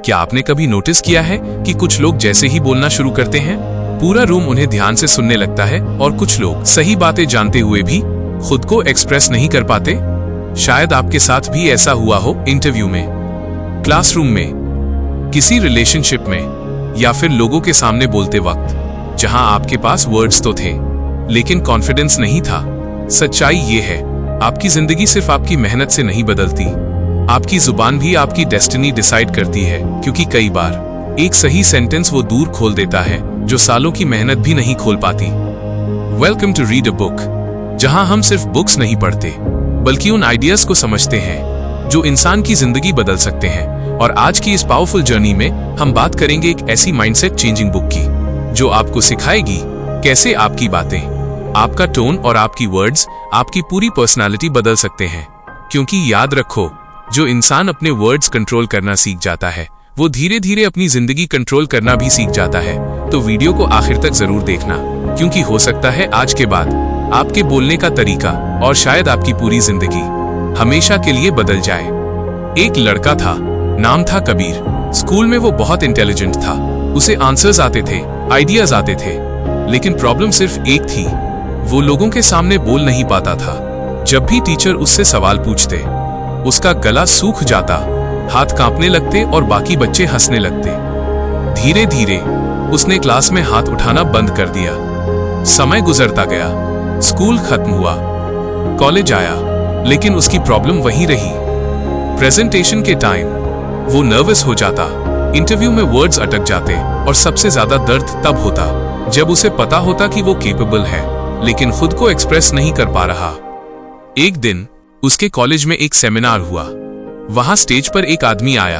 क्या आपने कभी नोटिस किया है कि कुछ लोग जैसे ही बोलना शुरू करते हैं पूरा रूम उन्हें ध्यान से सुनने लगता है, और कुछ लोग सही बातें जानते हुए भी खुद को एक्सप्रेस नहीं कर पाते? शायद आपके साथ भी ऐसा हुआ हो, इंटरव्यू में, क्लासरूम में, किसी रिलेशनशिप में, या फिर लोगों के सामने बोलते वक्त, जहां आपके पास वर्ड्स तो थे लेकिन कॉन्फिडेंस नहीं था। सच्चाई ये है, आपकी जिंदगी सिर्फ आपकी मेहनत से नहीं बदलती, आपकी जुबान भी आपकी डेस्टिनी डिसाइड करती है, क्योंकि कई बार एक सही सेंटेंस वो दूर खोल देता है जो सालों की मेहनत भी नहीं खोल पाती। Welcome to read a book, जहां हम सिर्फ बुक्स नहीं पढ़ते बल्कि उन आइडियाज को समझते हैं जो इंसान की जिंदगी बदल सकते हैं। और आज की इस पावरफुल जर्नी में हम बात करेंगे एक ऐसी माइंडसेट चेंजिंग बुक की जो आपको सिखाएगी कैसे आपकी बातें, आपका टोन और आपकी वर्ड्स आपकी पूरी पर्सनालिटी बदल सकते हैं। क्योंकि याद रखो, जो इंसान अपने वर्ड्स कंट्रोल करना सीख जाता है वो धीरे धीरे अपनी जिंदगी कंट्रोल करना भी सीख जाता है। तो वीडियो को आखिर तक जरूर देखना, क्योंकि हो सकता है आज के बाद आपके बोलने का तरीका और शायद आपकी पूरी जिंदगी हमेशा के लिए बदल जाए। एक लड़का था, नाम था कबीर। स्कूल में वो बहुत इंटेलिजेंट था, उसे आंसर्स आते थे, आइडियाज आते थे, लेकिन प्रॉब्लम सिर्फ एक थी, वो लोगों के सामने बोल नहीं पाता था। जब भी टीचर उससे सवाल पूछते उसका गला सूख जाता, हाथ कांपने लगते और बाकी बच्चे हंसने लगते। धीरे धीरे उसने क्लास में हाथ उठाना बंद कर दिया। समय गुजरता गया, स्कूल खत्म हुआ, कॉलेज आया, लेकिन उसकी प्रॉब्लम वही रही। प्रेजेंटेशन के टाइम वो नर्वस हो जाता, इंटरव्यू में वर्ड्स अटक जाते, और सबसे ज्यादा दर्द तब होता जब उसे पता होता कि वो कैपेबल है लेकिन खुद को एक्सप्रेस नहीं कर पा रहा। एक दिन उसके कॉलेज में एक सेमिनार हुआ। वहां स्टेज पर एक आदमी आया।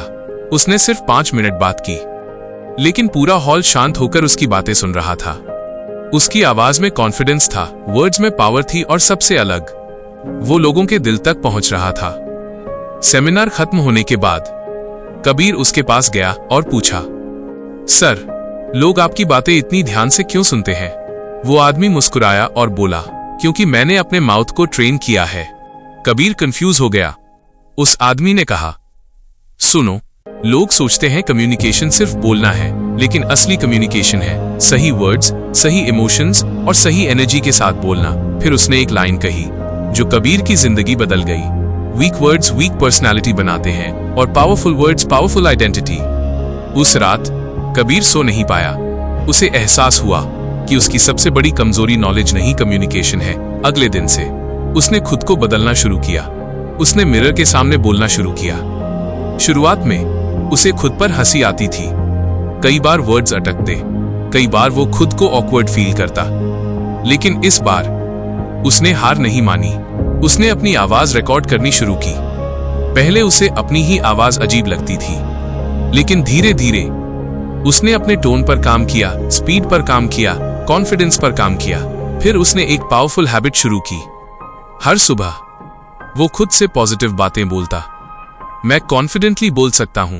उसने सिर्फ 5 मिनट बात की, लेकिन पूरा हॉल शांत होकर उसकी बातें सुन रहा था। उसकी आवाज में कॉन्फिडेंस था, वर्ड्स में पावर थी, और सबसे अलग, वो लोगों के दिल तक पहुंच रहा था। सेमिनार खत्म होने के बाद कबीर उसके पास गया और पूछा, सर, लोग आपकी बातें इतनी ध्यान से क्यों सुनते हैं? वो आदमी मुस्कुराया और बोला, क्योंकि मैंने अपने माउथ को ट्रेन किया है। कबीर कंफ्यूज हो गया। उस आदमी ने कहा, सुनो, लोग सोचते हैं कम्युनिकेशन सिर्फ बोलना है, लेकिन असली कम्युनिकेशन है सही वर्ड्स, सही इमोशंस और सही एनर्जी के साथ बोलना। फिर उसने एक लाइन कही जो कबीर की जिंदगी बदल गई, वीक वर्ड्स वीक पर्सनालिटी बनाते हैं और पावरफुल वर्ड्स पावरफुल आइडेंटिटी। उस रात कबीर सो नहीं पाया। उसे एहसास हुआ कि उसकी सबसे बड़ी कमजोरी नॉलेज नहीं, कम्युनिकेशन है। अगले दिन से उसने खुद को बदलना शुरू किया। उसने मिरर के सामने बोलना शुरू किया। शुरुआत में उसे खुद पर हंसी आती थी, कई बार वर्ड्स अटकते, कई बार वो खुद को ऑकवर्ड फील करता, लेकिन इस बार उसने हार नहीं मानी। उसने अपनी आवाज रिकॉर्ड करनी शुरू की। पहले उसे अपनी ही आवाज अजीब लगती थी, लेकिन धीरे धीरे उसने अपने टोन पर काम किया, स्पीड पर काम किया, कॉन्फिडेंस पर काम किया। फिर उसने एक पावरफुल हैबिट शुरू की। हर सुबह वो खुद से पॉजिटिव बातें बोलता। मैं कॉन्फिडेंटली बोल सकता हूं,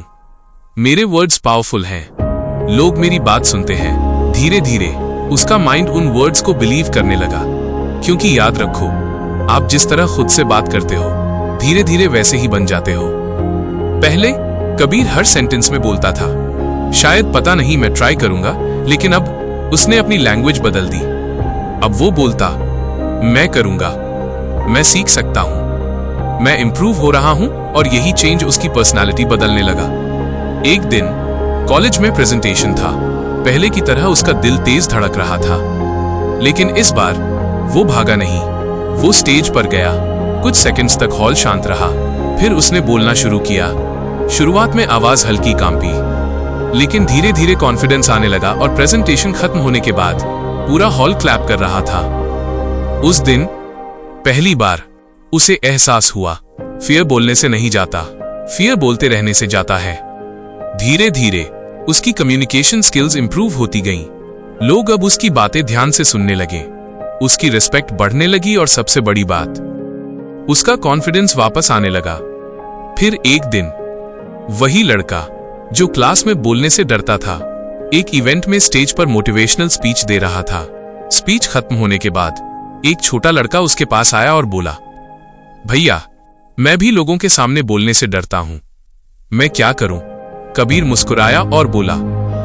मेरे वर्ड्स पावरफुल हैं, लोग मेरी बात सुनते हैं। धीरे धीरे उसका माइंड उन वर्ड्स को बिलीव करने लगा, क्योंकि याद रखो, आप जिस तरह खुद से बात करते हो धीरे धीरे वैसे ही बन जाते हो। पहले कबीर हर सेंटेंस में बोलता था, शायद पता नहीं, मैं ट्राई करूंगा, लेकिन अब उसने अपनी लैंग्वेज बदल दी। अब वो बोलता, मैं करूंगा, मैं सीख सकता हूं, मैं इंप्रूव हो रहा हूं, और यही चेंज उसकी पर्सनालिटी बदलने लगा। एक दिन कॉलेज में प्रेजेंटेशन था। पहले की तरह उसका दिल तेज धड़क रहा था, लेकिन इस बार वो भागा नहीं। वो स्टेज पर गया। कुछ सेकंड्स तक हॉल शांत रहा। फिर उसने बोलना शुरू किया। शुरुआत में आवाज हल्की कांपी, लेकिन धीरे धीरे कॉन्फिडेंस आने लगा, और प्रेजेंटेशन खत्म होने के बाद पूरा हॉल क्लैप कर रहा था। उस दिन पहली बार उसे एहसास हुआ, फियर बोलने से नहीं जाता, फियर बोलते रहने से जाता है। धीरे धीरे उसकी कम्युनिकेशन स्किल्स इंप्रूव होती गईं। लोग अब उसकी बातें ध्यान से सुनने लगे, उसकी रिस्पेक्ट बढ़ने लगी, और सबसे बड़ी बात, उसका कॉन्फिडेंस वापस आने लगा। फिर एक दिन वही लड़का जो क्लास में बोलने से डरता था, एक इवेंट में स्टेज पर मोटिवेशनल स्पीच दे रहा था। स्पीच खत्म होने के बाद एक छोटा लड़का उसके पास आया और बोला, भैया, मैं भी लोगों के सामने बोलने से डरता हूं, मैं क्या करूं? कबीर मुस्कुराया और बोला,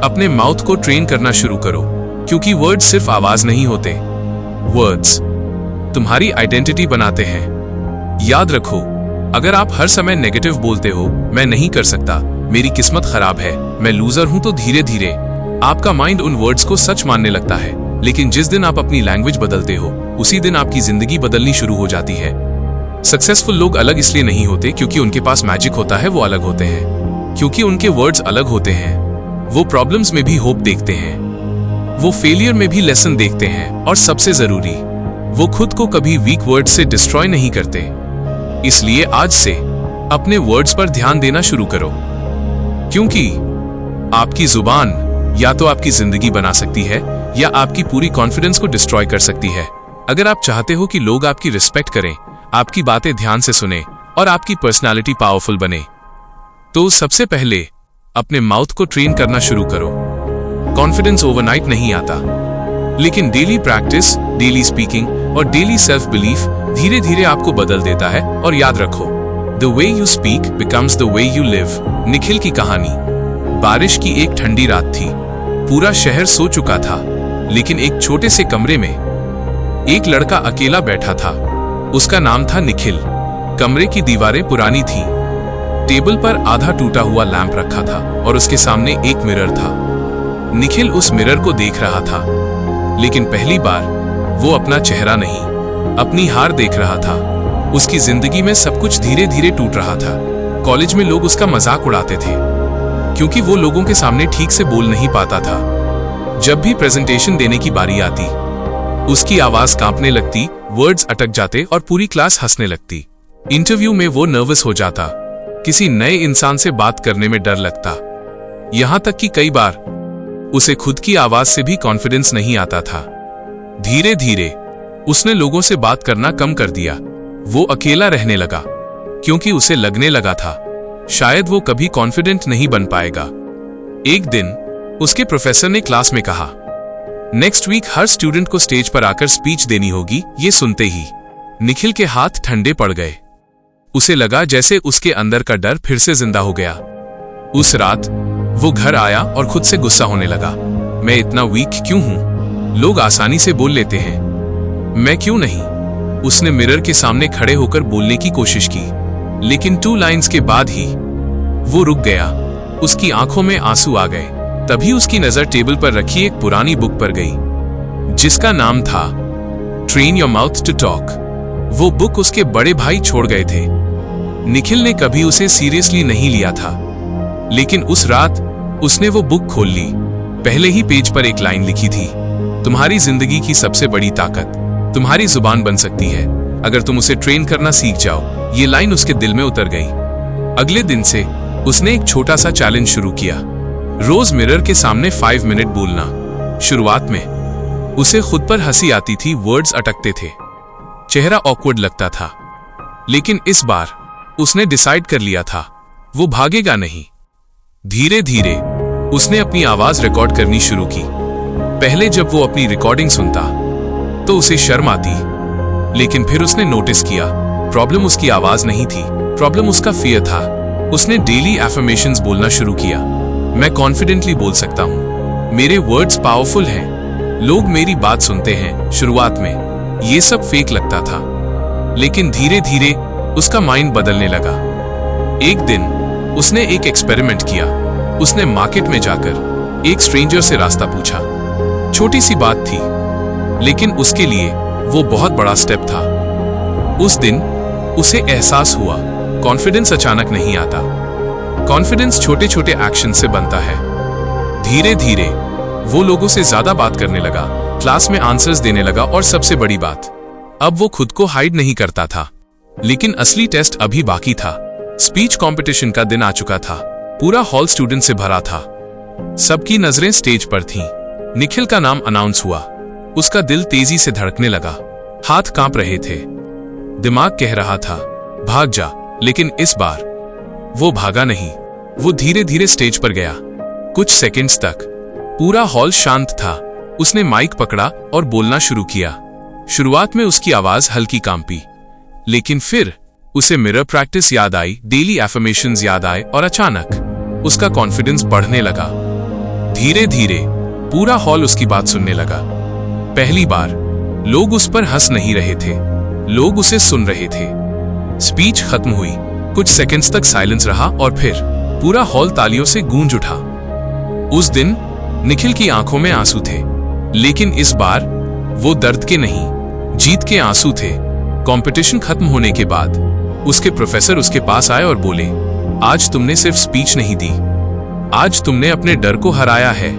अपने माउथ को ट्रेन करना शुरू करो, क्योंकि वर्ड्स सिर्फ आवाज नहीं होते, वर्ड्स तुम्हारी आइडेंटिटी बनाते हैं। याद रखो, अगर आप हर समय नेगेटिव बोलते हो, मैं नहीं कर सकता, मेरी किस्मत खराब है, मैं लूजर हूं, तो धीरे धीरे आपका माइंड उन वर्ड्स को सच मानने लगता है। लेकिन जिस दिन आप अपनी लैंग्वेज बदलते हो, उसी दिन आपकी जिंदगी बदलनी शुरू हो जाती है। सक्सेसफुल लोग अलग इसलिए नहीं होते क्योंकि उनके पास मैजिक होता है, वो अलग होते हैं क्योंकि उनके वर्ड्स अलग होते हैं। वो प्रॉब्लम्स में भी होप देखते हैं, वो फेलियर में भी लेसन देखते हैं, और सबसे जरूरी, वो खुद को कभी वीक वर्ड्स से डिस्ट्रॉय नहीं करते। इसलिए आज से अपने वर्ड्स पर ध्यान देना शुरू करो, क्योंकि आपकी जुबान या तो आपकी जिंदगी बना सकती है या आपकी पूरी कॉन्फिडेंस को डिस्ट्रॉय कर सकती है। अगर आप चाहते हो कि लोग आपकी रिस्पेक्ट करें, आपकी बातें ध्यान से सुने और आपकी पर्सनालिटी पावरफुल बने, तो सबसे पहले अपने माउथ को ट्रेन करना शुरू करो। कॉन्फिडेंस ओवरनाइट नहीं आता, लेकिन डेली प्रैक्टिस, डेली स्पीकिंग और डेली सेल्फ बिलीफ धीरे धीरे आपको बदल देता है। और याद रखो, the way you speak becomes the way you live. Nikhil की कहानी। बारिश की एक ठंडी रात थी, पूरा शहर सो चुका था, लेकिन एक छोटे से कमरे में एक लड़का अकेला बैठा था। उसका नाम था निखिल। कमरे की दीवारें पुरानी थीं, टेबल पर आधा टूटा हुआ लैंप रखा था और उसके सामने एक मिरर था। निखिल उस मिरर को देख रहा था, लेकिन पहली बार वो अपना चेहरा नहीं, अपनी हार देख रहा था। उसकी जिंदगी में सब कुछ धीरे धीरे टूट रहा था। कॉलेज में लोग उसका मजाक उड़ाते थे, क्योंकि वो लोगों के सामने ठीक से बोल नहीं पाता था। जब भी प्रेजेंटेशन देने की बारी आती, उसकी आवाज कांपने लगती, वर्ड्स अटक जाते और पूरी क्लास हंसने लगती। इंटरव्यू में वो नर्वस हो जाता, किसी नए इंसान से बात करने में डर लगता, यहां तक कि कई बार उसे खुद की आवाज से भी कॉन्फिडेंस नहीं आता था। धीरे धीरे उसने लोगों से बात करना कम कर दिया। वो अकेला रहने लगा, क्योंकि उसे लगने लगा था शायद वो कभी कॉन्फिडेंट नहीं बन पाएगा। एक दिन उसके प्रोफेसर ने क्लास में कहा, नेक्स्ट वीक हर स्टूडेंट को स्टेज पर आकर स्पीच देनी होगी। ये सुनते ही निखिल के हाथ ठंडे पड़ गए। उसे लगा जैसे उसके अंदर का डर फिर से जिंदा हो गया। उस रात वो घर आया और खुद से गुस्सा होने लगा। मैं इतना वीक क्यों हूं? लोग आसानी से बोल लेते हैं, मैं क्यों नहीं? उसने मिरर के सामने खड़े होकर बोलने की कोशिश की, लेकिन 2 लाइन्स के बाद ही वो रुक गया। उसकी आंखों में आंसू आ गए। तभी उसकी नजर टेबल पर रखी एक पुरानी बुक पर गई, जिसका नाम था train your mouth to talk. वो बुक उसके बड़े भाई छोड़ गए थे। निखिल ने कभी उसे सीरियसली नहीं लिया था, लेकिन उस रात उसने वो बुक खोल ली। पहले ही पेज पर एक लाइन लिखी थी, तुम्हारी जिंदगी की सबसे बड़ी ताकत तुम्हारी जुबान बन सकती है, अगर तुम उसे ट्रेन करना सीख जाओ। ये लाइन उसके दिल में उतर गई। अगले दिन से उसने एक छोटा सा चैलेंज शुरू किया, रोज मिरर के सामने 5 मिनट बोलना। शुरुआत में उसे खुद पर हंसी आती थी, वर्ड्स अटकते थे, चेहरा ऑकवर्ड लगता था, लेकिन इस बार उसने डिसाइड कर लिया था वो भागेगा नहीं। धीरे धीरे उसने अपनी आवाज रिकॉर्ड करनी शुरू की। पहले जब वो अपनी रिकॉर्डिंग सुनता तो उसे शर्म आती, लेकिन फिर उसने नोटिस किया प्रॉब्लम उसकी आवाज नहीं थी, प्रॉब्लम उसका फियर था। उसने डेली एफर्मेशंस बोलना शुरू किया, मैं कॉन्फिडेंटली बोल सकता हूं, मेरे वर्ड्स पावरफुल हैं, लोग मेरी बात सुनते हैं। शुरुआत में ये सब फेक लगता था, लेकिन धीरे धीरे उसका माइंड बदलने लगा। एक दिन उसने एक एक्सपेरिमेंट किया। उसने मार्केट में जाकर एक स्ट्रेंजर से रास्ता पूछा। छोटी सी बात थी, लेकिन उसके लिए वो बहुत बड़ा स्टेप था। उस दिन उसे एहसास हुआ कॉन्फिडेंस अचानक नहीं आता, कॉन्फिडेंस छोटे छोटे एक्शन से बनता है। धीरे धीरे वो लोगों से ज्यादा बात करने लगा, क्लास में आंसर्स देने लगा, और सबसे बड़ी बात, अब वो खुद को हाइड नहीं करता था। लेकिन असली टेस्ट अभी बाकी था। स्पीच कंपटीशन का दिन आ चुका था। पूरा हॉल स्टूडेंट से भरा था, सबकी नजरें स्टेज पर थीं। निखिल का नाम अनाउंस हुआ। उसका दिल तेजी से धड़कने लगा, हाथ कांप रहे थे, दिमाग कह रहा था भाग जा, लेकिन इस बार वो भागा नहीं। वो धीरे धीरे स्टेज पर गया। कुछ सेकंड्स तक पूरा हॉल शांत था। उसने माइक पकड़ा और बोलना शुरू किया। शुरुआत में उसकी आवाज हल्की कांपी, लेकिन फिर उसे मिरर प्रैक्टिस याद आई, डेली एफर्मेशंस याद आए, और अचानक उसका कॉन्फिडेंस बढ़ने लगा। धीरे धीरे पूरा हॉल उसकी बात सुनने लगा। पहली बार लोग उस पर हंस नहीं रहे थे, लोग उसे सुन रहे थे। स्पीच खत्म हुई, कुछ सेकंड्स तक साइलेंस रहा और फिर पूरा हॉल तालियों से गूंज उठा। उस दिन निखिल की आंखों में आंसू थे, लेकिन इस बार वो दर्द के नहीं, जीत के आंसू थे। कंपटीशन खत्म होने के बाद उसके प्रोफेसर उसके पास आए और बोले, आज तुमने सिर्फ स्पीच नहीं दी, आज तुमने अपने डर को हराया है।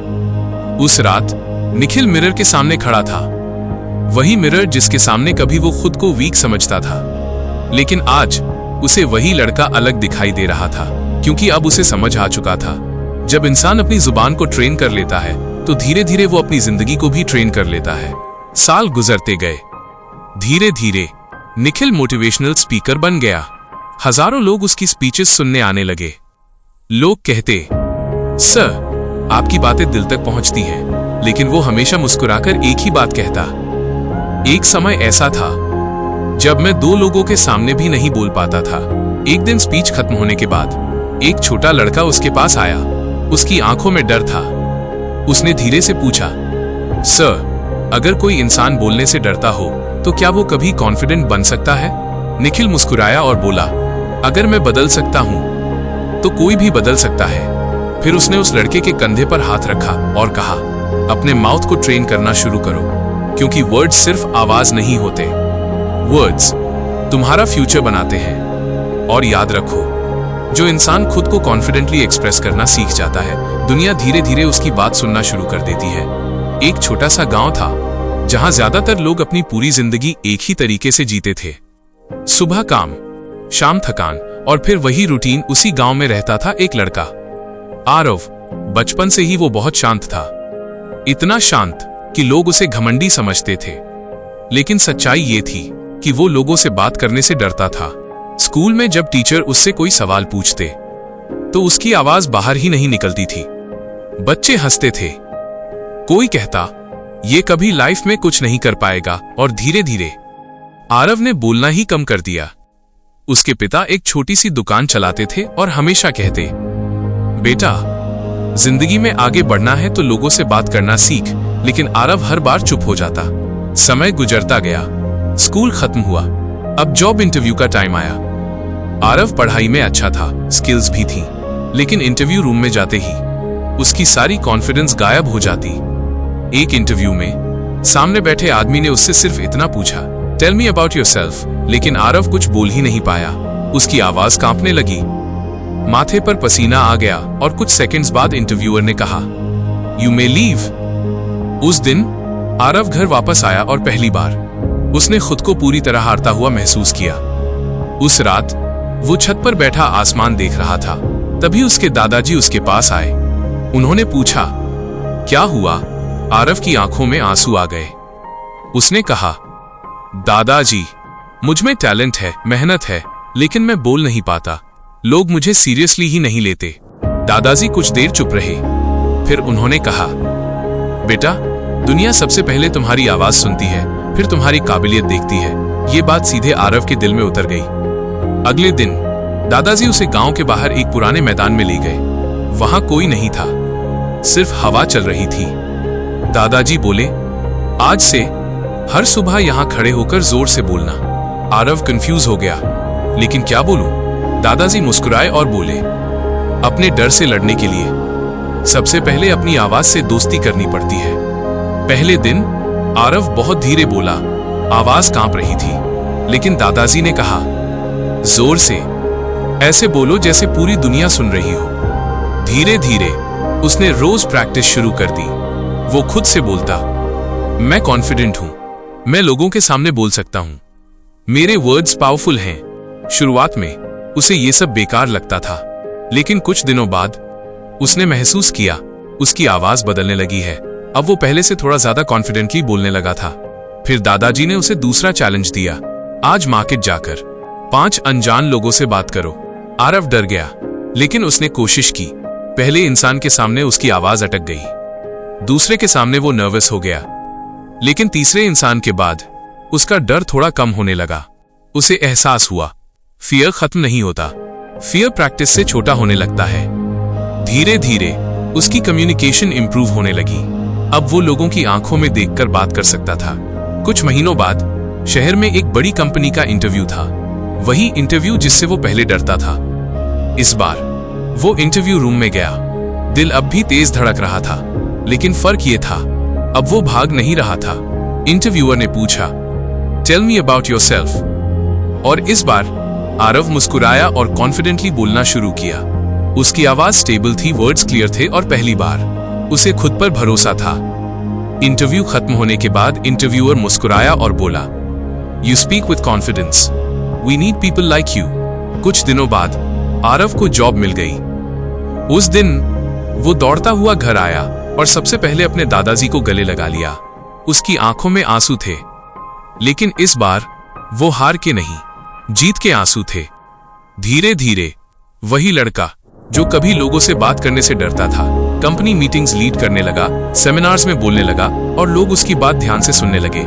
उस रात निखिल मिरर के सामने खड़ा था, वही मिरर जिसके सामने कभी वो खुद को वीक समझता था, लेकिन आज उसे वही लड़का अलग दिखाई दे रहा था, क्योंकि अब उसे समझ आ चुका था, जब इंसान अपनी जुबान को ट्रेन कर लेता है तो धीरे धीरे वो अपनी जिंदगी को भी ट्रेन कर लेता है। साल गुजरते गए, धीरे धीरे निखिल मोटिवेशनल स्पीकर बन गया। हजारों लोग उसकी स्पीचेस सुनने आने लगे। लोग कहते, सर आपकी बातें दिल तक पहुंचती हैं, लेकिन वो हमेशा मुस्कुराकर एक ही बात कहता। एक समय ऐसा था जब मैं दो लोगों के सामने भी नहीं बोल पाता था। एक दिन स्पीच खत्म होने के बाद एक छोटा लड़का उसके पास आया, उसकी आंखों में डर था। उसने धीरे से पूछा, सर अगर कोई इंसान बोलने से डरता हो तो क्या वो कभी कॉन्फिडेंट बन सकता है? निखिल मुस्कुराया और बोला, अगर मैं बदल सकता हूं तो कोई भी बदल सकता है। फिर उसने उस लड़के के कंधे पर हाथ रखा और कहा, अपने माउथ को ट्रेन करना शुरू करो, क्योंकि वर्ड्स सिर्फ आवाज नहीं होते, वर्ड्स तुम्हारा फ्यूचर बनाते हैं। और याद रखो, जो इंसान खुद को कॉन्फिडेंटली एक्सप्रेस करना सीख जाता है, दुनिया धीरे धीरे उसकी बात सुनना शुरू कर देती है। एक छोटा सा गांव था जहां ज्यादातर लोग अपनी पूरी जिंदगी एक ही तरीके से जीते थे। सुबह काम, शाम थकान और फिर वही रूटीन। उसी गांव में रहता था एक लड़का, आरव। बचपन से ही वो बहुत शांत था, इतना शांत कि लोग उसे घमंडी समझते थे। लेकिन सच्चाई ये थी कि वो लोगों से बात करने से डरता था। स्कूल में जब टीचर उससे कोई सवाल पूछते तो उसकी आवाज बाहर ही नहीं निकलती थी। बच्चे हंसते थे, कोई कहता ये कभी लाइफ में कुछ नहीं कर पाएगा, और धीरे धीरे आरव ने बोलना ही कम कर दिया। उसके पिता एक छोटी सी दुकान चलाते थे और हमेशा कहते, बेटा जिंदगी में आगे बढ़ना है तो लोगों से बात करना सीख। लेकिन आरव हर बार चुप हो जाता। समय गुजरता गया, स्कूल खत्म हुआ, अब जॉब इंटरव्यू का टाइम आया। आरव पढ़ाई में अच्छा था, स्किल्स भी थी, लेकिन इंटरव्यू रूम में जाते ही उसकी सारी कॉन्फिडेंस गायब हो जाती। एक इंटरव्यू में सामने बैठे आदमी ने उससे सिर्फ इतना पूछा, टेल मी अबाउट योरसेल्फ, लेकिन आरव कुछ बोल ही नहीं पाया। उसकी आवाज कांपने लगी, माथे पर पसीना आ गया और कुछ सेकंड्स बाद इंटरव्यूअर ने कहा, यू मे लीव। उस दिन आरव घर वापस आया और पहली बार उसने खुद को पूरी तरह हारता हुआ महसूस किया। उस रात वो छत पर बैठा आसमान देख रहा था, तभी उसके दादाजी उसके पास आए। उन्होंने पूछा, क्या हुआ? आरव की आंखों में आंसू आ गए। उसने कहा, दादाजी मुझ में टैलेंट है, मेहनत है, लेकिन मैं बोल नहीं पाता, लोग मुझे सीरियसली ही नहीं लेते। दादाजी कुछ देर चुप रहे, फिर उन्होंने कहा, बेटा दुनिया सबसे पहले तुम्हारी आवाज सुनती है, फिर तुम्हारी काबिलियत देखती है। ये बात सीधे आरव के दिल में उतर गई। अगले दिन दादाजी उसे गांव के बाहर एक पुराने मैदान में ले गए। वहां कोई नहीं था, सिर्फ हवा चल रही थी। दादाजी बोले, आज से हर सुबह यहां खड़े होकर जोर से बोलना। आरव कंफ्यूज हो गया, लेकिन क्या बोलूं? दादाजी मुस्कुराए और बोले, अपने डर से लड़ने के लिए सबसे पहले अपनी आवाज से दोस्ती करनी पड़ती है। पहले दिन आरव बहुत धीरे बोला, आवाज कांप रही थी, लेकिन दादाजी ने कहा, जोर से, ऐसे बोलो जैसे पूरी दुनिया सुन रही हो। धीरे धीरे उसने रोज प्रैक्टिस शुरू कर दी। वो खुद से बोलता, मैं कॉन्फिडेंट हूं, मैं लोगों के सामने बोल सकता हूं, मेरे वर्ड्स पावरफुल हैं। शुरुआत में उसे ये सब बेकार लगता था, लेकिन कुछ दिनों बाद उसने महसूस किया उसकी आवाज बदलने लगी है। अब वो पहले से थोड़ा ज्यादा कॉन्फिडेंटली बोलने लगा था। फिर दादाजी ने उसे दूसरा चैलेंज दिया, आज मार्केट जाकर 5 अनजान लोगों से बात करो। आरव डर गया, लेकिन उसने कोशिश की। पहले इंसान के सामने उसकी आवाज अटक गई, दूसरे के सामने वो नर्वस हो गया, लेकिन तीसरे इंसान के बाद उसका डर थोड़ा कम होने लगा। उसे एहसास हुआ, फियर खत्म नहीं होता, फियर प्रैक्टिस से छोटा होने लगता है। धीरे धीरे उसकी कम्युनिकेशन इंप्रूव होने लगी। अब वो लोगों की आंखों में देखकर बात कर सकता था। कुछ महीनों बाद शहर में एक बड़ी कंपनी का इंटरव्यू था, वही इंटरव्यू जिससे वो पहले डरता था। इस बार वो इंटरव्यू रूम में गया। दिल अब भी तेज धड़क रहा था, लेकिन फर्क ये था, अब वो भाग नहीं रहा था। इंटरव्यूअर ने पूछा, टेल मी अबाउट योरसेल्फ। और इस बार आरव मुस्कुराया और कॉन्फिडेंटली बोलना शुरू किया। उसकी आवाज स्टेबल थी, वर्ड्स क्लियर थे और पहली बार उसे खुद पर भरोसा था। इंटरव्यू खत्म होने के बाद इंटरव्यूअर मुस्कुराया और बोला, you speak with confidence, we need people like you. कुछ दिनों बाद आरव को जॉब मिल गई। उस दिन वो दौड़ता हुआ घर आया और सबसे पहले अपने दादाजी को गले लगा लिया। उसकी आंखों में आंसू थे, लेकिन इस बार वो हार के नहीं, जीत के आंसू थे। धीरे धीरे वही लड़का जो कभी लोगों से बात करने से डरता था, कंपनी मीटिंग्स लीड करने लगा, सेमिनार्स में बोलने लगा और लोग उसकी बात ध्यान से सुनने लगे।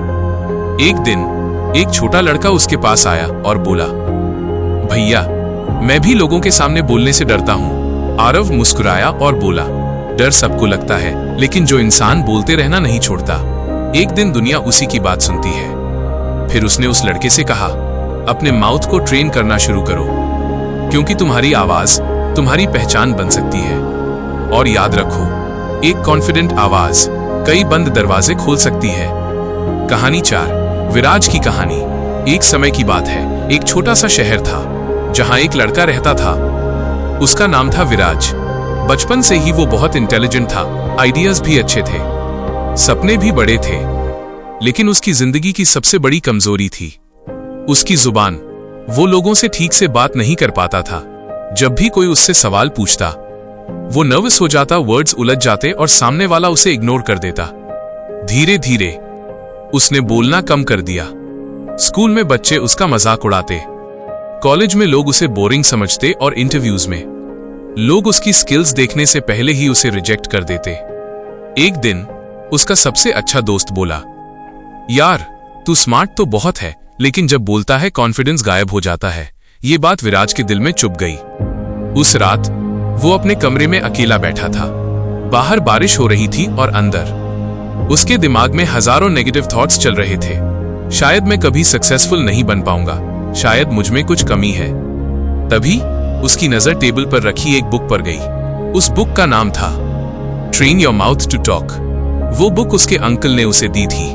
एक दिन एक छोटा लड़का उसके पास आया और बोला, भैया, मैं भी लोगों के सामने बोलने से डरता हूं। आरव मुस्कुराया और बोला, डर सबको लगता है, लेकिन जो इंसान बोलते रहना नहीं छोड़ता, एक दिन दुनिया उसी की बात सुनती है। फिर उसने उस लड़के से कहा, अपने माउथ को ट्रेन करना शुरू करो, क्योंकि तुम्हारी आवाज तुम्हारी पहचान बन सकती है। और याद रखो, एक कॉन्फिडेंट आवाज कई बंद दरवाजे खोल सकती है। कहानी 4, विराज की कहानी। एक समय की बात है, एक छोटा सा शहर था जहां एक लड़का रहता था। उसका नाम था विराज। बचपन से ही वो बहुत इंटेलिजेंट था, आइडियाज भी अच्छे थे, सपने भी बड़े थे। लेकिन उसकी जिंदगी की सबसे बड़ी कमजोरी थी उसकी जुबान। वो लोगों से ठीक से बात नहीं कर पाता था। जब भी कोई उससे सवाल पूछता, वो नर्वस हो जाता, वर्ड्स उलझ जाते और सामने वाला उसे इग्नोर कर देता। धीरे धीरे उसने बोलना कम कर दिया। स्कूल में बच्चे उसका मजाक उड़ाते, कॉलेज में लोग उसे बोरिंग समझते और इंटरव्यूज में लोग उसकी स्किल्स देखने से पहले ही उसे रिजेक्ट कर देते। एक दिन उसका सबसे अच्छा दोस्त बोला, यार, तू स्मार्ट तो बहुत है, लेकिन जब बोलता है कॉन्फिडेंस गायब हो जाता है। ये बात विराज के दिल में चुभ गई। उस रात वो अपने कमरे में अकेला बैठा था। बाहर बारिश हो रही थी और अंदर उसके दिमाग में हजारों नेगेटिव थॉट्स चल रहे थे। शायद मैं कभी सक्सेसफुल नहीं बन पाऊंगा, शायद मुझ में कुछ कमी है। तभी उसकी नजर टेबल पर रखी एक बुक पर गई। उस बुक का नाम था train your mouth to talk. वो बुक उसके अंकल ने उसे दी थी,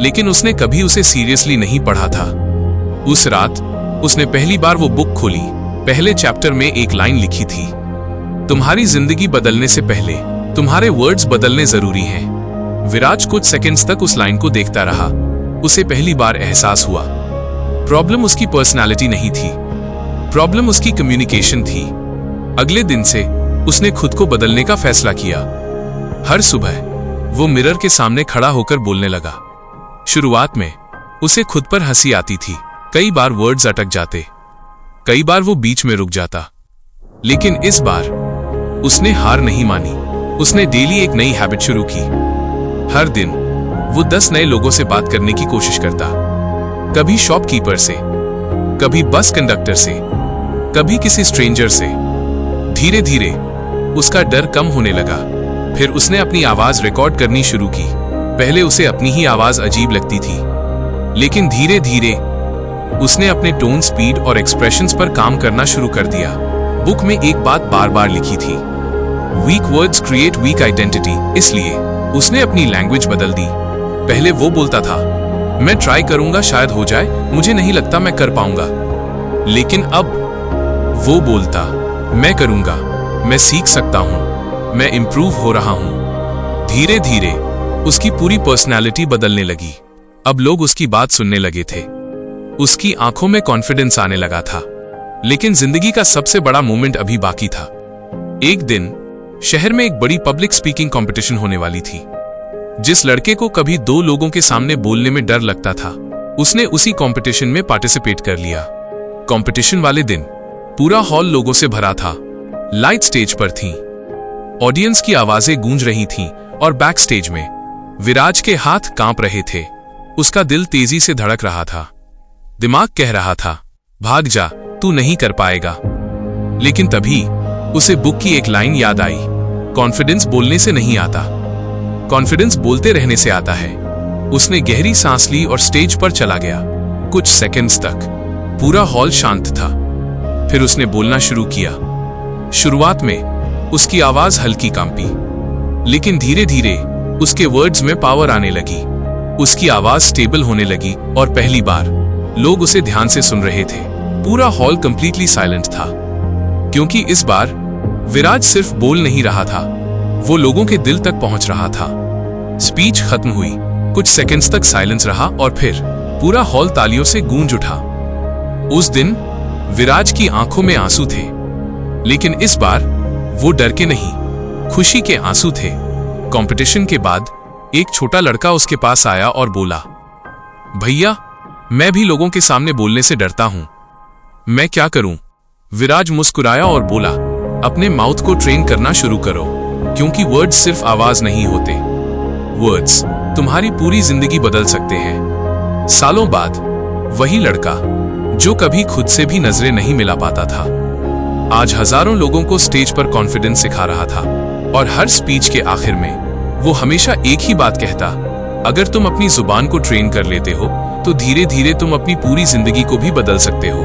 लेकिन उसने कभी उसे सीरियसली नहीं पढ़ा था। उस रात उसने पहली बार वो बुक खोली। पहले चैप्टर में एक लाइन लिखी थी, तुम्हारी जिंदगी बदलने से पहले तुम्हारे वर्ड्स बदलने जरूरी हैं। विराज कुछ सेकंड्स तक उस लाइन को देखता रहा। उसे पहली बार एहसास हुआ, प्रॉब्लम उसकी पर्सनालिटी नहीं थी, प्रॉब्लम उसकी कम्युनिकेशन थी। अगले दिन से उसने खुद को बदलने का फैसला किया। हर सुबह वो मिरर के सामने खड़ा होकर बोलने लगा। शुरुआत में उसे खुद पर हंसी आती थी, कई बार वर्ड्स अटक जाते, कई बार वो बीच में रुक जाता। लेकिन इस बार उसने हार नहीं मानी। उसने डेली एक नई हैबिट शुरू की। हर दिन वो 10 नए लोगों से बात करने की कोशिश करता, कभी शॉपकीपर से, कभी बस कंडक्टर से, कभी किसी स्ट्रेंजर से। धीरे धीरे उसका डर कम होने लगा। फिर उसने अपनी आवाज रिकॉर्ड करनी शुरू की। पहले उसे अपनी ही आवाज अजीब लगती थी, लेकिन धीरे धीरे उसने अपने टोन, स्पीड और एक्सप्रेशंस पर काम करना शुरू कर दिया। बुक में एक बात बार बार लिखी थी, weak words create weak identity. इसलिए उसने अपनी लैंग्वेज बदल दी। पहले वो बोलता था, मैं ट्राई करूंगा, शायद हो जाए, मुझे नहीं लगता मैं कर पाऊंगा। लेकिन अब वो बोलता, मैं करूंगा, मैं सीख सकता हूं, मैं इंप्रूव हो रहा हूं। धीरे धीरे उसकी पूरी पर्सनालिटी बदलने लगी। अब लोग उसकी बात सुनने लगे थे। उसकी आंखों में कॉन्फिडेंस आने लगा था। लेकिन जिंदगी का सबसे बड़ा मोमेंट अभी बाकी था। एक दिन शहर में एक बड़ी पब्लिक स्पीकिंग कंपटीशन होने वाली थी। जिस लड़के को कभी 2 लोगों के सामने बोलने में डर लगता था, उसने उसी कंपटीशन में पार्टिसिपेट कर लिया। कंपटीशन वाले दिन पूरा हॉल लोगों से भरा था। लाइट स्टेज पर थी, ऑडियंस की आवाजें गूंज रही थीं और बैक स्टेज में विराज के हाथ कांप रहे थे। उसका दिल तेजी से धड़क रहा था। दिमाग कह रहा था, भाग जा, तू नहीं कर पाएगा। लेकिन तभी उसे बुक की एक लाइन याद आई, कॉन्फिडेंस बोलने से नहीं आता, कॉन्फिडेंस बोलते रहने से आता है। उसने गहरी सांस ली और स्टेज पर चला गया। कुछ सेकंड्स तक पूरा हॉल शांत था। फिर उसने बोलना शुरू किया। शुरुआत में उसकी आवाज हल्की कांपी, लेकिन धीरे धीरे उसके वर्ड्स में पावर आने लगी। उसकी आवाज स्टेबल होने लगी और पहली बार लोग उसे ध्यान से सुन रहे थे। पूरा हॉल कंप्लीटली साइलेंट था, क्योंकि इस बार विराज सिर्फ बोल नहीं रहा था, वो लोगों के दिल तक पहुंच रहा था। स्पीच खत्म हुई, कुछ सेकंड्स तक साइलेंस रहा और फिर पूरा हॉल तालियों से गूंज उठा। उस दिन विराज की आंखों में आंसू थे, लेकिन इस बार वो डर के नहीं, खुशी के आंसू थे। कंपटीशन के बाद एक छोटा लड़का उसके पास आया और बोला, भैया, मैं भी लोगों के सामने बोलने से डरता हूं, मैं क्या करूं? विराज मुस्कुराया और बोला, अपने माउथ को ट्रेन करना शुरू करो, क्योंकि वर्ड्स सिर्फ आवाज नहीं होते, वर्ड्स तुम्हारी पूरी जिंदगी बदल सकते हैं। सालों बाद वही लड़का जो कभी खुद से भी नजरें नहीं मिला पाता था, आज हजारों लोगों को स्टेज पर कॉन्फिडेंस सिखा रहा था। और हर स्पीच के आखिर में वो हमेशा एक ही बात कहता, अगर तुम अपनी जुबान को ट्रेन कर लेते हो तो धीरे धीरे तुम अपनी पूरी जिंदगी को भी बदल सकते हो।